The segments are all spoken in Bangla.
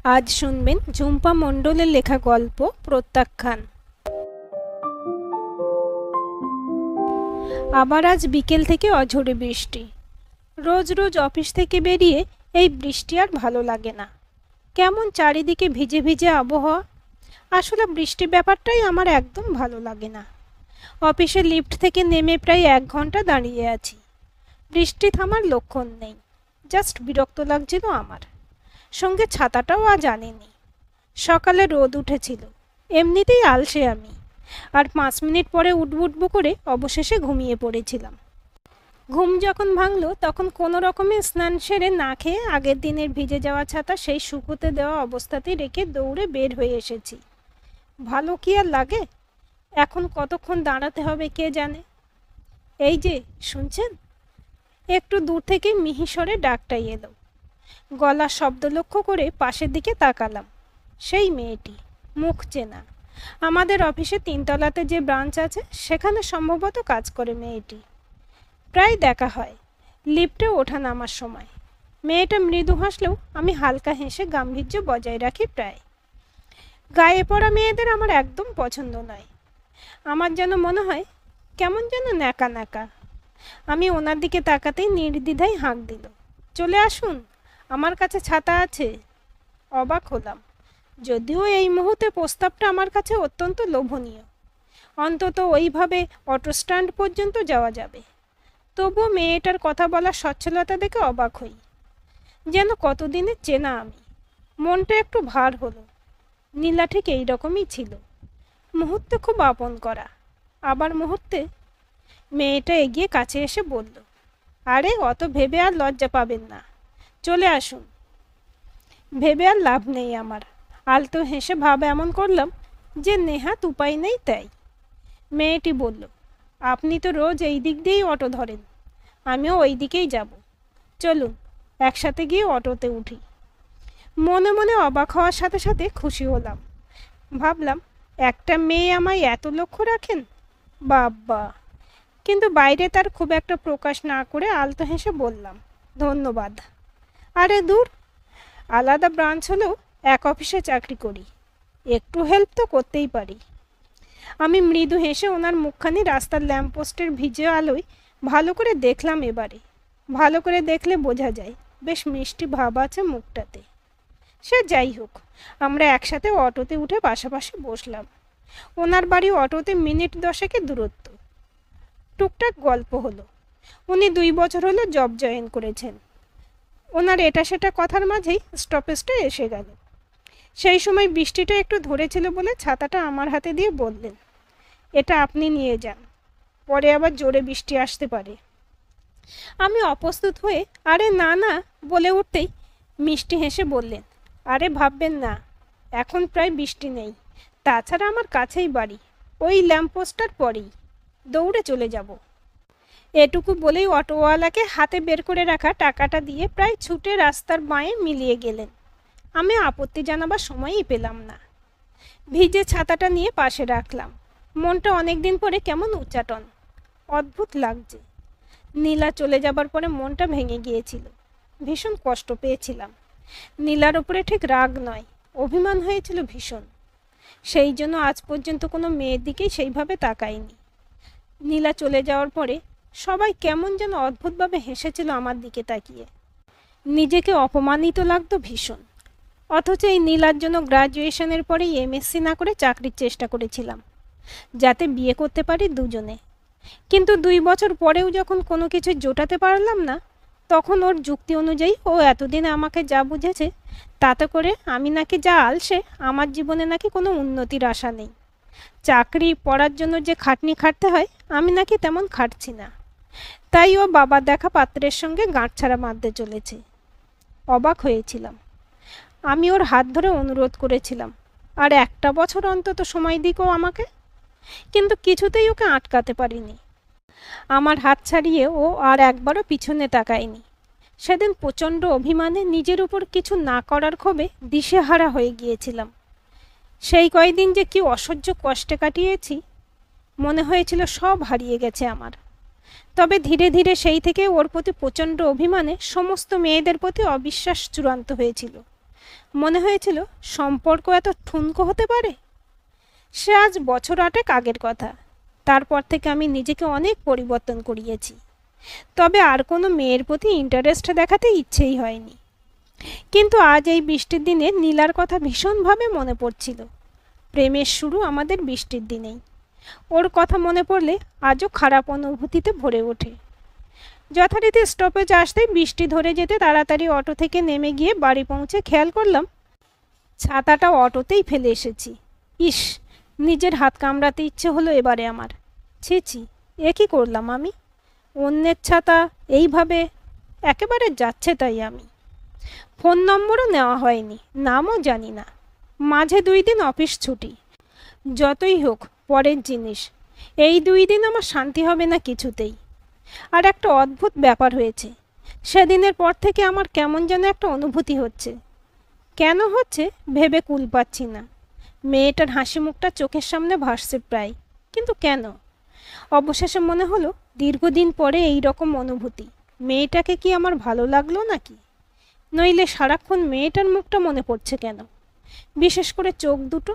আজ শুনবেন ঝুম্পা মণ্ডলের লেখা গল্প প্রত্যাখ্যান। আবার আজ বিকেল থেকে অঝোরে বৃষ্টি। রোজ রোজ অফিস থেকে বেরিয়ে এই বৃষ্টি আর ভালো লাগে না। কেমন চারিদিকে ভিজে ভিজে আবহাওয়া। আসলে বৃষ্টি ব্যাপারটাই আমার একদম ভালো লাগে না। অফিসের লিফট থেকে নেমে প্রায় 1 ঘন্টা দাঁড়িয়ে আছি। বৃষ্টি থামার লক্ষণ নেই। জাস্ট বিরক্ত লাগছিল আমার। সঙ্গে ছাতাটাও আজ আনিনি। সকালে রোদ উঠেছিল, এমনিতেই আলসে আমি, আর 5 মিনিট পরে উঠবো করে অবশেষে ঘুমিয়ে পড়েছিলাম। ঘুম যখন ভাঙল তখন কোনো রকমে স্নান সেরে না খেয়ে আগের দিনের ভিজে যাওয়া ছাতা সেই শুকোতে দেওয়া অবস্থাতেই রেখে দৌড়ে বের হয়ে এসেছি। ভালো কি আর লাগে? এখন কতক্ষণ দাঁড়াতে হবে কে জানে। এই যে শুনছেন, একটু দূর থেকে মিহিসরে ডাকটাই এলো। গলার শব্দ লক্ষ্য করে পাশের দিকে তাকালাম। সেই মেয়েটি, মুখ চেনা। আমাদের অফিসে 3 তলাতে যে ব্রাঞ্চ আছে সেখানে সম্ভবত কাজ করে মেয়েটি। প্রায় দেখা হয় লিফটে ওঠা নামার সময়। মেয়েটা মৃদু হাসলেও আমি হালকা হেসে গাম্ভীর্য বজায় রাখি প্রায়। গায়ে পড়া মেয়েদের আমার একদম পছন্দ নয়। আমার যেন মনে হয় কেমন যেন ন্যাকা ন্যাকা। আমি ওনার দিকে তাকাতেই নির্দ্বিধায় হাঁক দিল, চলে আসুন, আমার কাছে ছাতা আছে। অবাক হলাম, যদিও এই মুহূর্তে প্রস্তাবটা আমার কাছে অত্যন্ত লোভনীয়। অন্তত ওইভাবে অটো স্ট্যান্ড পর্যন্ত যাওয়া যাবে। তবুও মেয়েটার কথা বলার সচ্ছলতা দেখে অবাক হই। যেন কতদিনের চেনা আমি। মনটা একটু ভার হলো। নীলা ঠিক এইরকমই ছিল। মুহূর্তে খুব আপন করা, আবার মুহূর্তে। মেয়েটা এগিয়ে কাছে এসে বলল, আরে অত ভেবে আর লজ্জা পাবেন না, চলে আসুন। ভেবে আর লাভ নেই আমার। আলতো হেসে ভাব এমন করলাম যে নেহাত উপায় নেই তাই। মেয়েটি বলল, আপনি তো রোজ এই দিক দিয়েই অটো ধরেন, আমিও ওই দিকেই যাব, চলুন একসাথে গিয়ে অটোতে উঠি। মনে মনে অবাক হওয়ার সাথে সাথে খুশি হলাম। ভাবলাম, একটা মেয়ে আমায় এত লক্ষ্য রাখেন, বাবা। কিন্তু বাইরে তার খুব একটা প্রকাশ না করে আলতো হেসে বললাম, ধন্যবাদ। আরে দূর, আলাদা ব্রাঞ্চ হলেও এক অফিসে চাকরি করি, একটু হেল্প তো করতেই পারি। আমি মৃদু হেসে ওনার মুখখানি রাস্তার ল্যাম্পপোস্টের ভিজে আলোয় ভালো করে দেখলাম। এবারে ভালো করে দেখলে বোঝা যায় বেশ মিষ্টি ভাব আছে মুখটাতে। সে যাই হোক, আমরা একসাথে অটোতে উঠে পাশাপাশি বসলাম। ওনার বাড়ি অটোতে মিনিট 10 দূরত্ব। টুকটাক গল্প হলো। উনি 2 বছর হলো জব জয়েন করেছেন। ওনার এটা সেটা কথার মাঝেই স্টপেজটা এসে গেল। সেই সময় বৃষ্টিটা একটু ধরেছিল বলে ছাতাটা আমার হাতে দিয়ে বললেন, এটা আপনি নিয়ে যান, পরে আবার জোরে বৃষ্টি আসতে পারে। আমি অপ্রস্তুত হয়ে আরে না না বলে উঠতেই মিষ্টি হেসে বললেন, আরে ভাববেন না, এখন প্রায় বৃষ্টি নেই, তাছাড়া আমার কাছেই বাড়ি, ওই ল্যাম্পপোস্টটার পরেই, দৌড়ে চলে যাব। এটুকু বলেই অটোওয়ালাকে হাতে বের করে রাখা টাকাটা দিয়ে প্রায় ছুটে রাস্তার বাঁয়ে মিলিয়ে গেলেন। আমি আপত্তি জানাবার সময়ই পেলাম না। ভিজে ছাতাটা নিয়ে পাশে রাখলাম। মনটা অনেক দিন পরে কেমন উচ্চাটন, অদ্ভুত লাগছে। নীলা চলে যাবার পরে মনটা ভেঙে গিয়েছিল, ভীষণ কষ্ট পেয়েছিলাম। নীলার উপরে ঠিক রাগ নয়, অভিমান হয়েছিল ভীষণ। সেই জন্য আজ পর্যন্ত কোনো মেয়ের দিকেই সেইভাবে তাকাইনি। নীলা চলে যাওয়ার পরে সবাই কেমন যেন অদ্ভুতভাবে হেসেছিল আমার দিকে তাকিয়ে। নিজেকে অপমানিত লাগতো ভীষণ। অথচ এই নীলার জন্য গ্রাজুয়েশনের পরে এমএসসি না করে চাকরির চেষ্টা করেছিলাম, যাতে বিয়ে করতে পারি দুজনে। কিন্তু 2 বছর পরেও যখন কোনো কিছু জোটাতে পারলাম না, তখন ওর যুক্তি অনুযায়ী ও এতদিনে আমাকে যা বুঝেছে তাতে করে আমি নাকি যা আলসে, আমার জীবনে নাকি কোনো উন্নতির আশা নেই। চাকরি পড়ার জন্য যে খাটনি খাটতে হয় আমি নাকি তেমন খাটছি না। তাই ও বাবার দেখা পাত্রের সঙ্গে গাঁটছাড়া মারতে চলেছে। অবাক হয়েছিলাম। আমি ওর হাত ধরে অনুরোধ করেছিলাম, আর 1টা বছর অন্তত সময় দিকও আমাকে। কিন্তু কিছুতেই ওকে আটকাতে পারিনি। আমার হাত ছাড়িয়ে ও আর একবারও পিছনে তাকায়নি। সেদিন প্রচণ্ড অভিমানে নিজের উপর কিছু না করার ক্ষোভে দিশেহারা হয়ে গিয়েছিলাম। সেই কয়দিন যে কি অসহ্য কষ্টে কাটিয়েছি, মনে হয়েছিল সব হারিয়ে গেছে আমার। তবে ধীরে ধীরে সেই থেকে ওর প্রতি প্রচণ্ড অভিমানে সমস্ত মেয়েদের প্রতি অবিশ্বাস চূড়ান্ত হয়েছিল। মনে হয়েছিল সম্পর্ক এত ঠুনকো হতে পারে। সে আজ বছর 8 আগের কথা। তারপর থেকে আমি নিজেকে অনেক পরিবর্তন করিয়েছি। তবে আর কোনো মেয়ের প্রতি ইন্টারেস্ট দেখাতে ইচ্ছেই হয়নি। কিন্তু আজ এই বৃষ্টির দিনে নীলার কথা ভীষণভাবে মনে পড়ছিল। প্রেমের শুরু আমাদের বৃষ্টির দিনেই। ওর কথা মনে পড়লে আজও খারাপ অনুভূতিতে ভরে ওঠে। যথারীতি স্টপেজ আসতেই বৃষ্টি ধরে যেতে তাড়াতাড়ি অটো থেকে নেমে গিয়ে বাড়ি পৌঁছে খেয়াল করলাম ছাতাটা অটোতেই ফেলে এসেছি। ইস, নিজের হাত কামড়াতে ইচ্ছে হলো এবারে আমার। ছি ছি, এ কী করলাম আমি? অন্যের ছাতা এইভাবে একেবারে যাচ্ছে তাই আমি। ফোন নম্বরও নেওয়া হয়নি, নামও জানি না। মাঝে 2 দিন অফিস ছুটি। যতই হোক পরের জিনিস, এই 2 দিন আমার শান্তি হবে না কিছুতেই। আর একটা অদ্ভুত ব্যাপার হয়েছে। সেদিনের পর থেকে আমার কেমন যেন একটা অনুভূতি হচ্ছে। কেন হচ্ছে ভেবে কুল পাচ্ছি না। মেয়েটার হাসি মুখটা চোখের সামনে ভাসছে প্রায়, কিন্তু কেন? অবশেষে মনে হলো দীর্ঘদিন পরে এই রকম অনুভূতি। মেয়েটাকে কি আমার ভালো লাগলো নাকি? নইলে সারাক্ষণ মেয়েটার মুখটা মনে পড়ছে কেন? বিশেষ করে চোখ দুটো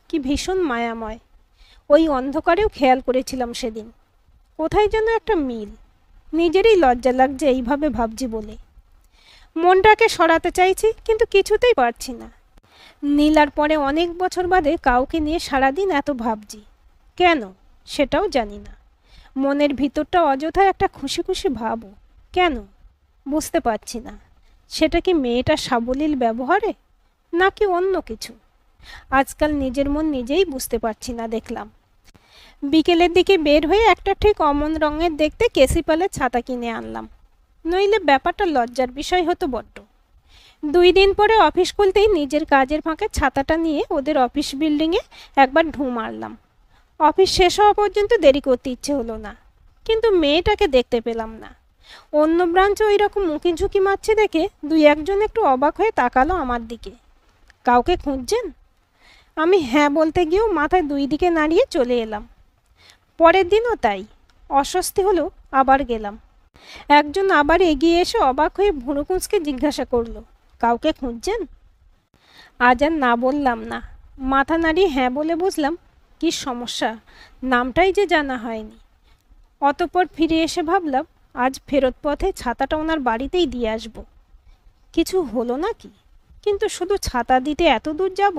কি ভীষণ মায়াময়। ওই অন্ধকারেও খেয়াল করেছিলাম সেদিন। কোথায় যেন একটা মিল। নিজেরই লজ্জা লাগছে এইভাবে ভাবছি বলে। মনটাকে সরাতে চাইছি, কিন্তু কিছুতেই পারছি না। নীলার পরে অনেক বছর বাদে কাউকে নিয়ে সারাদিন এত ভাবছি। কেন সেটাও জানি না। মনের ভিতরটা অযথা একটা খুশি খুশি ভাবও। কেন বুঝতে পারছি না। সেটা কি মেয়েটার সাবলীল ব্যবহারে, নাকি অন্য কিছু? আজকাল নিজের মন নিজেই বুঝতে পারছি না। দেখলাম বিকেলের দিকে বের হয়ে একটা ঠিক অমন রঙের দেখতে কেসিপালের ছাতা কিনে আনলাম। নইলে ব্যাপারটা লজ্জার বিষয় হতো বড্ড। 2 দিন পরে অফিস খুলতেই নিজের কাজের ফাঁকে ছাতাটা নিয়ে ওদের অফিস বিল্ডিংয়ে একবার ঢু মারলাম। অফিস শেষ হওয়া পর্যন্ত দেরি করতে ইচ্ছে হলো না, কিন্তু মেয়েটাকে দেখতে পেলাম না। অন্য ব্রাঞ্চে ওই রকম মুখি ঝুঁকি মারছে দেখে 2-1 জন একটু অবাক হয়ে তাকালো আমার দিকে। কাউকে খুঁজছেন? আমি হ্যাঁ বলতে গিয়েও মাথায় 2 দিকে নাড়িয়ে চলে এলাম। পরের দিনও তাই। অস্বস্তি হলো, আবার গেলাম। একজন আবার এগিয়ে এসে অবাক হয়ে ভুরু কুঁচকে জিজ্ঞাসা করলো, কাউকে খুঁজছেন? আজ আর না বললাম না। মাথা নাড়িয়ে হ্যাঁ বলে বুঝলাম কি সমস্যা, নামটাই যে জানা হয়নি। অতঃপর ফিরে এসে ভাবলাম আজ ফেরত পথে ছাতাটা ওনার বাড়িতেই দিয়ে আসব। কিছু হলো নাকি? কিন্তু শুধু ছাতা দিতে এত দূর যাব,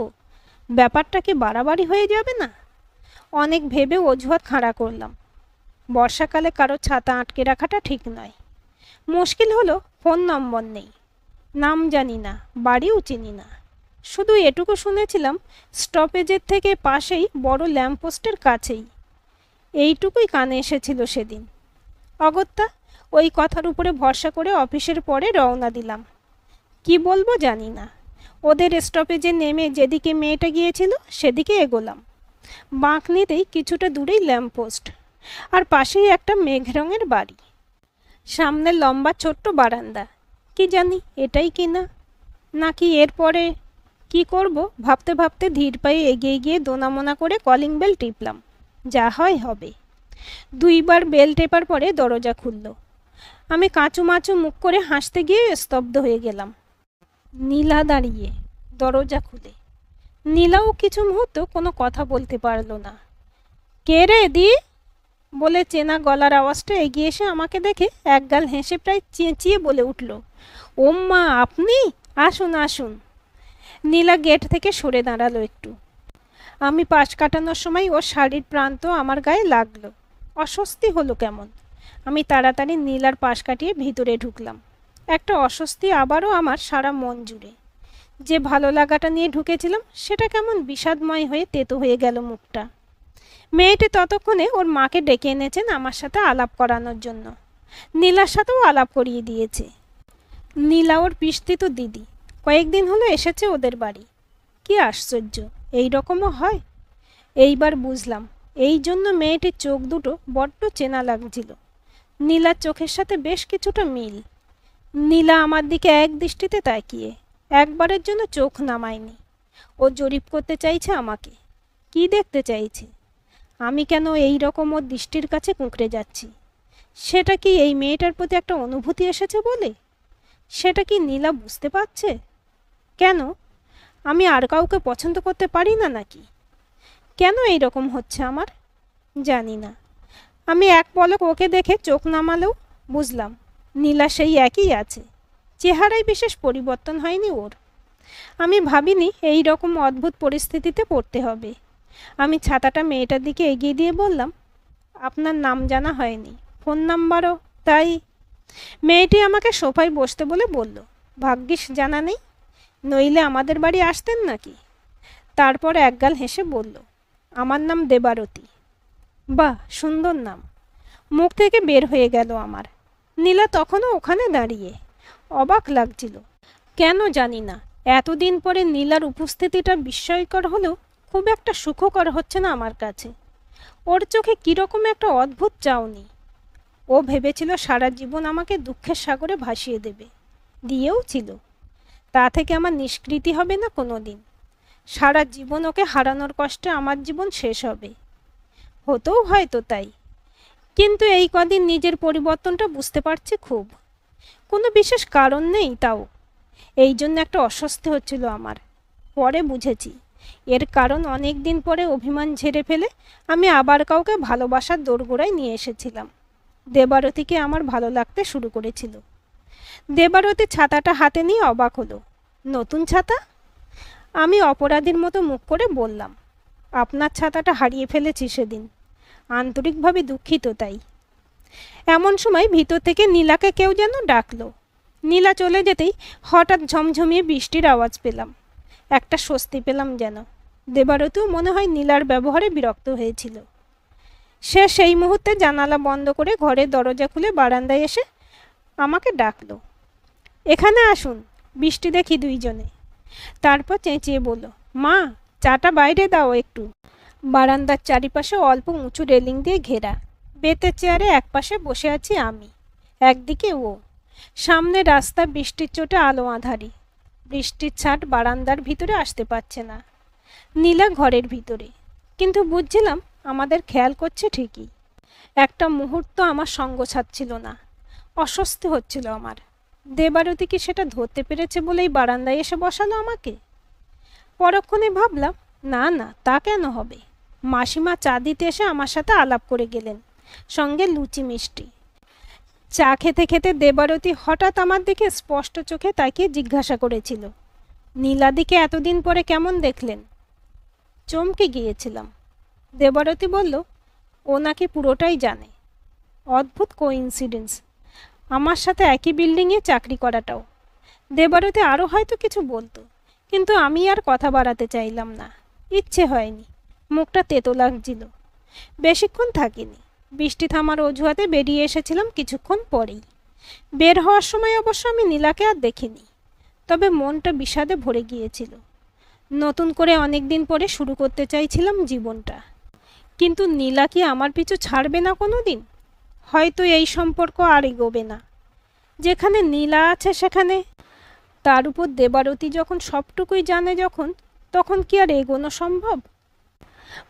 ব্যাপারটা কি বাড়াবাড়ি হয়ে যাবে না? অনেক ভেবে অজুহাত খাড়া করলাম। বর্ষাকালে কারো ছাতা আটকে রাখাটা ঠিক নয়। মুশকিল হলো ফোন নম্বর নেই, নাম জানি না, বাড়িও চিনি না। শুধু এটুকু শুনেছিলাম স্টপেজের থেকে পাশেই বড় ল্যাম্পপোস্টের কাছেই। এইটুকুই কানে এসেছিল সেদিন। অগত্যা ওই কথার উপরে ভরসা করে অফিসের পরে রওনা দিলাম। কি বলবো জানি না। ওদের স্টপেজে নেমে যেদিকে মেয়েটা গিয়েছিল সেদিকে এগোলাম। বাঁক নিতেই কিছুটা দূরেই ল্যাম্পপোস্ট, আর পাশেই একটা মেঘ রঙের বাড়ি। সামনে লম্বা ছোট্ট বারান্দা। কি জানি এটাই কিনা, নাকি এরপরে কি করব ভাবতে ভাবতে ধীর পায়ে এগিয়ে গিয়ে দোনামোনা করে কলিং বেল টিপলাম। যা হয় হবে। 2 বার বেল টেপার পরে দরজা খুলল। আমি কাঁচুমাচু মুখ করে হাসতে গিয়ে স্তব্ধ হয়ে গেলাম। নীলা দাঁড়িয়ে, দরজা খুলে। নীলাও কিছু মুহূর্ত কোনো কথা বলতে পারল না। কে রে দি বলে চেনা গলার আওয়াজটা এগিয়ে এসে আমাকে দেখে একগাল হেসে প্রায় চেঁচিয়ে বলে উঠল, ওম্মা আপনি, আসুন আসুন। নীলা গেট থেকে সরে দাঁড়ালো একটু। আমি পাশ কাটানোর সময় ওর শাড়ির প্রান্ত আমার গায়ে লাগলো। অস্বস্তি হলো কেমন। আমি তাড়াতাড়ি নীলার পাশ কাটিয়ে ভিতরে ঢুকলাম। একটা অস্বস্তি আবারও আমার সারা মন জুড়ে। যে ভালো লাগাটা নিয়ে ঢুকেছিলাম সেটা কেমন বিষাদময় হয়ে তেতো হয়ে গেল মুখটা। মেয়েটি ততক্ষণে ওর মাকে ডেকে এনেছেন আমার সাথে আলাপ করানোর জন্য। নীলার সাথেও আলাপ করিয়ে দিয়েছে। নীলা ওর পিস্তিত দিদি, কয়েকদিন হলো এসেছে ওদের বাড়ি। কি আশ্চর্য, এই রকমও হয়। এইবার বুঝলাম এই জন্য মেয়েটির চোখ দুটো বড্ড চেনা লাগছিল। নীলার চোখের সাথে বেশ কিছুটা মিল। নীলা আমার দিকে এক দৃষ্টিতে তাকিয়ে একবারের জন্য চোখ নামায়নি। ও জরিপ করতে চাইছে আমাকে। কি দেখতে চাইছে? আমি কেন এই রকম ওর দৃষ্টির কাছে কুঁকড়ে যাচ্ছি? সেটা কি এই মেয়েটার প্রতি একটা অনুভূতি এসেছে বলে? সেটা কি নীলা বুঝতে পারছে? কেন আমি আর কাউকে পছন্দ করতে পারি না নাকি? কেন এই রকম হচ্ছে আমার জানি না। আমি এক পলক ওকে দেখে চোখ নামালেও বুঝলাম নীলা সেই একই আছে, চেহারায় বিশেষ পরিবর্তন হয়নি ওর। আমি ভাবিনি এই রকম অদ্ভুত পরিস্থিতিতে পড়তে হবে। আমি ছাতাটা মেয়েটার দিকে এগিয়ে দিয়ে বললাম, আপনার নাম জানা হয়নি, ফোন নাম্বারও তাই। মেয়েটি আমাকে সোফায় বসতে বলে বলল, ভাগ্যিস জানা নেই, নইলে আমাদের বাড়ি আসতেন নাকি? তারপর একগাল হেসে বলল, আমার নাম দেবারতী। বাহ, সুন্দর নাম। মুখ থেকে বের হয়ে গেল আমার। নীলা তখনও ওখানে দাঁড়িয়ে। অবাক লাগছিল, কেন জানি না। এতদিন পরে নীলার উপস্থিতিটা বিস্ময়কর হলেও খুব একটা সুখকর হচ্ছে না আমার কাছে। ওর চোখে কীরকম একটা অদ্ভুত চাউনি। ও ভেবেছিল সারা জীবন আমাকে দুঃখের সাগরে ভাসিয়ে দেবে, দিয়েও ছিল। তা থেকে আমার নিষ্কৃতি হবে না কোনো দিন। সারা জীবন ওকে হারানোর কষ্টে আমার জীবন শেষ হবে। হতেও হয়তো তাই। কিন্তু এই কদিন নিজের পরিবর্তনটা বুঝতে পারছি খুব। কোনো বিশেষ কারণ নেই তাও। এই জন্য একটা অস্বস্তি হচ্ছিল আমার। পরে বুঝেছি এর কারণ অনেক দিন পরে অভিমান ঝেড়ে ফেলে আমি আবার কাউকে ভালোবাসার দোরগোড়ায় নিয়ে এসেছিলাম। দেবারতীকে আমার ভালো লাগতে শুরু করেছিল। দেবারতী ছাতাটা হাতে নিয়ে অবাক হলো। নতুন ছাতা? আমি অপরাধীর মতো মুখ করে বললাম, আপনার ছাতাটা হারিয়ে ফেলেছি সেদিন, আন্তরিকভাবে দুঃখিত তাই। এমন সময় ভিতর থেকে নীলাকে কেউ যেন ডাকলো। নীলা চলে যেতেই হঠাৎ ঝমঝমিয়ে বৃষ্টির আওয়াজ পেলাম। একটা স্বস্তি পেলাম যেন। দেবারতীও মনে হয় নীলার ব্যবহারে বিরক্ত হয়েছিল। সে সেই মুহূর্তে জানালা বন্ধ করে ঘরের দরজা খুলে বারান্দায় এসে আমাকে ডাকলো, এখানে আসুন, বৃষ্টি দেখি দুইজনে। তারপর চেঁচিয়ে বলল, মা, চাটা বাইরে দাও একটু। বারান্দার চারিপাশে অল্প উঁচু রেলিং দিয়ে ঘেরা। বেতের চেয়ারে একপাশে বসে আছি আমি, একদিকে ও। সামনে রাস্তা, বৃষ্টির চোটে আলো আঁধারি। বৃষ্টির ছাট বারান্দার ভিতরে আসতে পারছে না। নীলা ঘরের ভিতরে, কিন্তু বুঝছিলাম আমাদের খেয়াল করছে ঠিকই। একটা মুহূর্ত আমার সঙ্গ ছাড়ছিল না, অস্বস্তি হচ্ছিল আমার। দেবারতী কি সেটা ধরতে পেরেছে বলেই বারান্দায় এসে বসালো আমাকে? পরক্ষণে ভাবলাম, না না, তা কেন হবে। মাসিমা চা দিতে এসে আমার সাথে আলাপ করে গেলেন, সঙ্গে লুচি মিষ্টি। চা খেতে খেতে দেবারতী হঠাৎ আমার দিকে স্পষ্ট চোখে তাকিয়ে জিজ্ঞাসা করেছিল, নীলাদিকে এতদিন পরে কেমন দেখলেন? চমকে গিয়েছিলাম। দেবারতী বলল, ও নাকি পুরোটাই জানে। অদ্ভুত কোইন্সিডেন্স, আমার সাথে একই বিল্ডিংয়ে চাকরি করাটাও। দেবারতী আরও হয়তো কিছু বলতো, কিন্তু আমি আর কথা বাড়াতে চাইলাম না, ইচ্ছে হয়নি। মুখটা তেতো লাগছিল। বেশিক্ষণ থাকিনি। বৃষ্টি থামার অজুহাতে বেরিয়ে এসেছিলাম কিছুক্ষণ পরেই। বের হওয়ার সময় অবশ্য আমি নীলাকে আর দেখিনি, তবে মনটা বিষাদে ভরে গিয়েছিল। নতুন করে অনেক দিন পরে শুরু করতে চাইছিলাম জীবনটা। কিন্তু নীলা কি আমার পিছু ছাড়বে না কোনো দিন? হয়তো এই সম্পর্ক আর এগোবে না। যেখানে নীলা আছে সেখানে। তার উপর দেবারতী যখন সবটুকুই জানে, তখন কি আর এগোনো সম্ভব?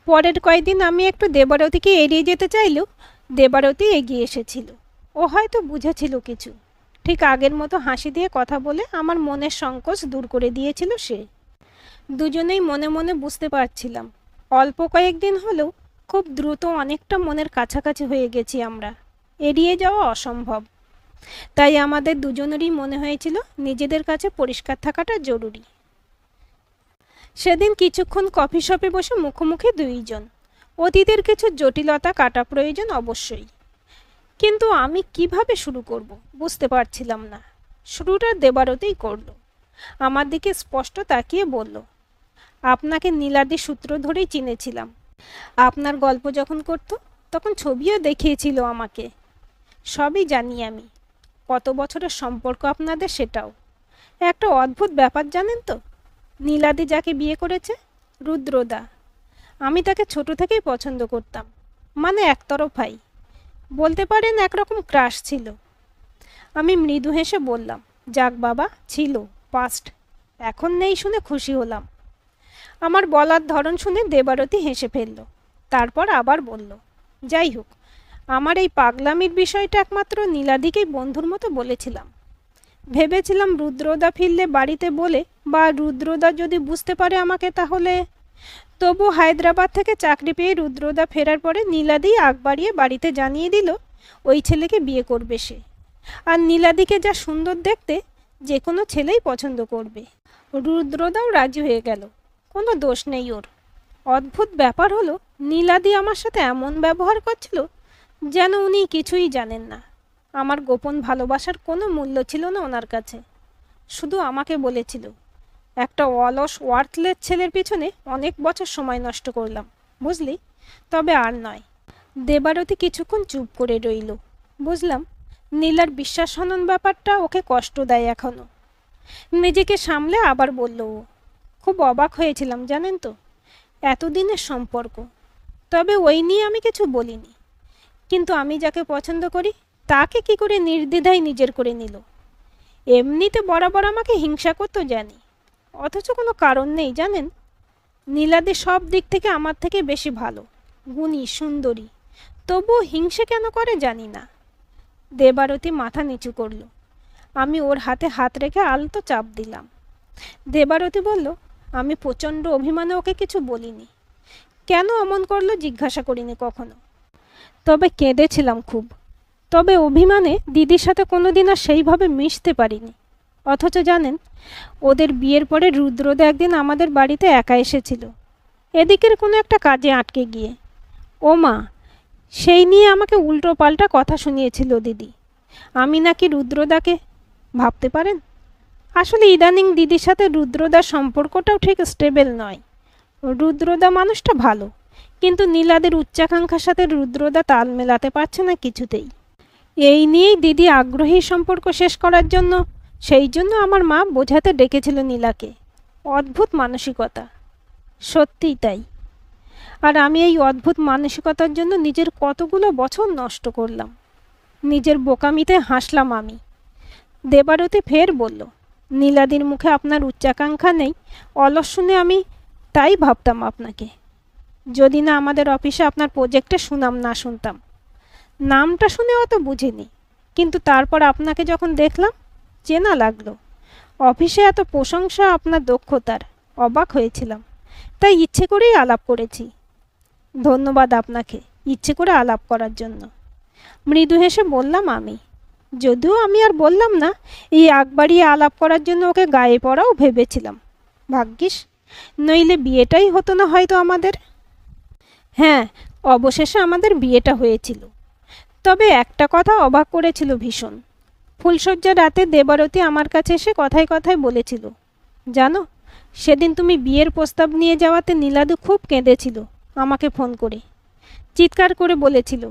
পরের কয়েকদিন আমি একটু দেবারতীকে এড়িয়ে যেতে চাইলেও দেবারতী এগিয়ে এসেছিল। ও হয়তো বুঝেছিল কিছু। ঠিক আগের মতো হাসি দিয়ে কথা বলে আমার মনের সংকোচ দূর করে দিয়েছিল সে। দুজনেই মনে মনে বুঝতে পারছিলাম, অল্প কয়েকদিন হলেও খুব দ্রুত অনেকটা মনের কাছাকাছি হয়ে গেছি আমরা। এড়িয়ে যাওয়া অসম্ভব। তাই আমাদের দুজনেরই মনে হয়েছিল নিজেদের কাছে পরিষ্কার থাকাটা জরুরি। সেদিন কিছুক্ষণ কফি শপে বসে মুখোমুখি দুইজন। অতীতের কিছু জটিলতা কাটা প্রয়োজন অবশ্যই, কিন্তু আমি কিভাবে শুরু করব বুঝতে পারছিলাম না। শুরুটা দেবারতীই করল। আমার দিকে স্পষ্ট তাকিয়ে বলল, আপনাকে নীলাদি সূত্র ধরেই চিনেছিলাম। আপনার গল্প যখন করতো তখন ছবিও দেখিয়েছিল আমাকে। সবই জানি আমি। কত বছরের সম্পর্ক আপনাদের সেটাও। একটা অদ্ভুত ব্যাপার জানেন তো, নীলাদি যাকে বিয়ে করেছে, রুদ্রদা, আমি তাকে ছোট থেকেই পছন্দ করতাম। মানে একতরফাই বলতে পারেন, একরকম ক্রাশ ছিল। আমি মৃদু হেসে বললাম, যাক বাবা, ছিল, পাস্ট, এখন নেই শুনে খুশি হলাম। আমার বলার ধরন শুনে দেবারতী হেসে ফেলল। তারপর আবার বলল, যাই হোক, আমার এই পাগলামির বিষয়টা একমাত্র নীলাদিকেই বন্ধুর মতো বলেছিলাম। ভেবেছিলাম রুদ্রদা ফিরলে বাড়িতে বলে, বা রুদ্রদা যদি বুঝতে পারে আমাকে তাহলে। তবু হায়দ্রাবাদ থেকে চাকরি পেয়ে রুদ্রদা ফেরার পরে নীলাদি আগ বাড়িয়ে বাড়িতে জানিয়ে দিল ওই ছেলেকে বিয়ে করবে সে। আর নীলাদিকে যা সুন্দর দেখতে, যে কোনো ছেলেই পছন্দ করবে। রুদ্রদাও রাজি হয়ে গেল, কোনো দোষ নেই ওর। অদ্ভুত ব্যাপার হলো, নীলাদি আমার সাথে এমন ব্যবহার করছিল যেন উনি কিছুই জানেন না। আমার গোপন ভালোবাসার কোনো মূল্য ছিল না ওনার কাছে। শুধু আমাকে বলেছিল, একটা অলস ওয়ার্থলেস ছেলের পিছনে অনেক বছর সময় নষ্ট করলাম, বুঝলি, তবে আর নয়। দেবারতী কিছুক্ষণ চুপ করে রইল। বুঝলাম নীলার বিশ্বাসহনন ব্যাপারটা ওকে কষ্ট দেয় এখনো। নিজেকে সামলে আবার বলল ও, খুব অবাক হয়েছিলাম জানেন তো, এতদিনের সম্পর্ক, তবে ওই নিয়ে আমি কিছু বলিনি। কিন্তু আমি যাকে পছন্দ করি তাকে কি করে নির্দ্বিধায় নিজের করে নিল। এমনিতে বরাবর আমাকে হিংসা করতো জানি, অথচ কোনো কারণ নেই জানেন। নীলাদি সব দিক থেকে আমার থেকে বেশি ভালো, গুণী, সুন্দরী, তবুও হিংসে কেন করে জানি না। দেবারতী মাথা নিচু করল। আমি ওর হাতে হাত রেখে আলতো চাপ দিলাম। দেবারতী বলল, আমি প্রচণ্ড অভিমানে ওকে কিছু বলিনি। কেন অমন করলো জিজ্ঞাসা করিনি কখনো, তবে কেঁদেছিলাম খুব। তবে অভিমানে দিদির সাথে কোনোদিন আর সেইভাবে মিশতে পারিনি। অথচ জানেন, ওদের বিয়ের পরে রুদ্রদা একদিন আমাদের বাড়িতে একা এসেছিল, এদিকের কোনো একটা কাজে আটকে গিয়ে। ও মা, সেই নিয়ে আমাকে উল্টো পাল্টা কথা শুনিয়েছিল দিদি। আমি নাকি রুদ্রদাকে, ভাবতে পারেন। আসলে ইদানিং দিদির সাথে রুদ্রদার সম্পর্কটাও ঠিক স্টেবল নয়। রুদ্রদা মানুষটা ভালো, কিন্তু নীলাদের উচ্চাকাঙ্ক্ষার সাথে রুদ্রদা তাল মেলাতে পারছে না কিছুতেই। এই নিয়েই দিদি আগ্রহী সম্পর্ক শেষ করার জন্য, সেই জন্য আমার মা বোঝাতে ডেকেছিল নীলাকে। অদ্ভুত মানসিকতা, সত্যিই তাই। আর আমি এই অদ্ভুত মানসিকতার জন্য নিজের কতগুলো বছর নষ্ট করলাম। নিজের বোকামিতে হাসলাম আমি। দেবারতী ফের বলল, নীলাদির মুখে আপনার উচ্চাকাঙ্ক্ষা নেই অলস শুনে আমি তাই ভাবতাম আপনাকে। যদি না আমাদের অফিসে আপনার প্রজেক্টে সুনাম না শুনতাম। নামটা শুনে অত বুঝিনি, কিন্তু তারপর আপনাকে যখন দেখলাম চেনা লাগলো। অফিসে এত প্রশংসা আপনার দক্ষতার, অবাক হয়েছিলাম, তাই ইচ্ছে করেই আলাপ করেছি। ধন্যবাদ আপনাকে ইচ্ছে করে আলাপ করার জন্য, মৃদু হেসে বললাম আমি। যদিও আমি আর বললাম না, এই আগ বাড়িয়ে আলাপ করার জন্য ওকে গায়ে পড়াও ভেবেছিলাম। ভাগ্যিস, নইলে বিয়েটাই হতো না হয়তো আমাদের। হ্যাঁ, অবশেষে আমাদের বিয়েটা হয়েছিল। তবে একটা কথা অবাক করেছিল ভীষণ। ফুলশয্যার রাতে দেবারতী আমার কাছে এসে কথায় কথায় বলেছিল, জানো, সেদিন তুমি বিয়ের প্রস্তাব নিয়ে যাওয়াতে নীলাদু খুব কেঁদেছিল আমাকে ফোন করে। চিৎকার করে বলেছিল,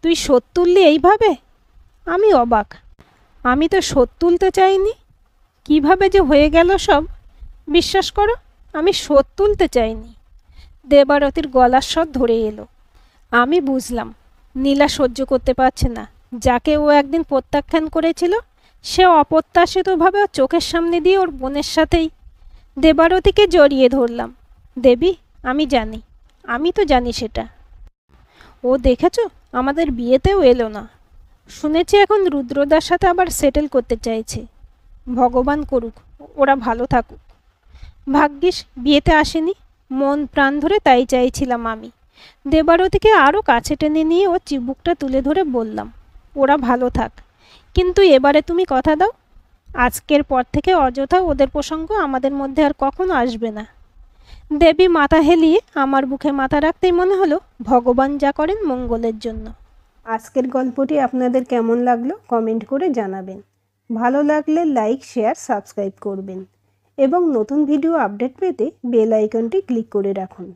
তুই শোধ তুললি এইভাবে। আমি অবাক, আমি তো শোধ তুলতে চাইনি। কিভাবে যে হয়ে গেল সব। বিশ্বাস করো, আমি শোধ তুলতে চাইনি। দেবারতীর গলার স্বর ধরে এলো। আমি বুঝলাম নীলা সহ্য করতে পারছে না যাকে ও একদিন প্রত্যাখ্যান করেছিল, সে অপ্রত্যাশিতভাবে ওর চোখের সামনে দিয়ে ওর বোনের সাথেই। দেবারতীকে জড়িয়ে ধরলাম। দেবী, আমি জানি, আমি তো জানি সেটা। ও দেখেছ, আমাদের বিয়েতেও এলো না। শুনেছি এখন রুদ্রদার সাথে আবার সেটেল করতে চাইছে। ভগবান করুক, ওরা ভালো থাকুক। ভাগ্যিস বিয়েতে আসেনি, মন প্রাণ ধরে তাই চাইছিলাম আমি। দেবারতীকে আরও কাছে টেনে নিয়ে ওর চিবুকটা তুলে ধরে বললাম, ওরা ভালো থাক, কিন্তু এবারে তুমি কথা দাও, আজকের পর থেকে অযথা ওদের প্রসঙ্গ আমাদের মধ্যে আর কখনো আসবে না। দেবী মাথা হেলিয়ে আমার বুকে মাথা রাখতেই মনে হলো ভগবান যা করেন মঙ্গলের জন্য। আজকের গল্পটি আপনাদের কেমন লাগলো কমেন্ট করে জানাবেন। ভালো লাগলে লাইক, শেয়ার, সাবস্ক্রাইব করবেন এবং নতুন ভিডিও আপডেট পেতে বেল আইকনটি ক্লিক করে রাখুন।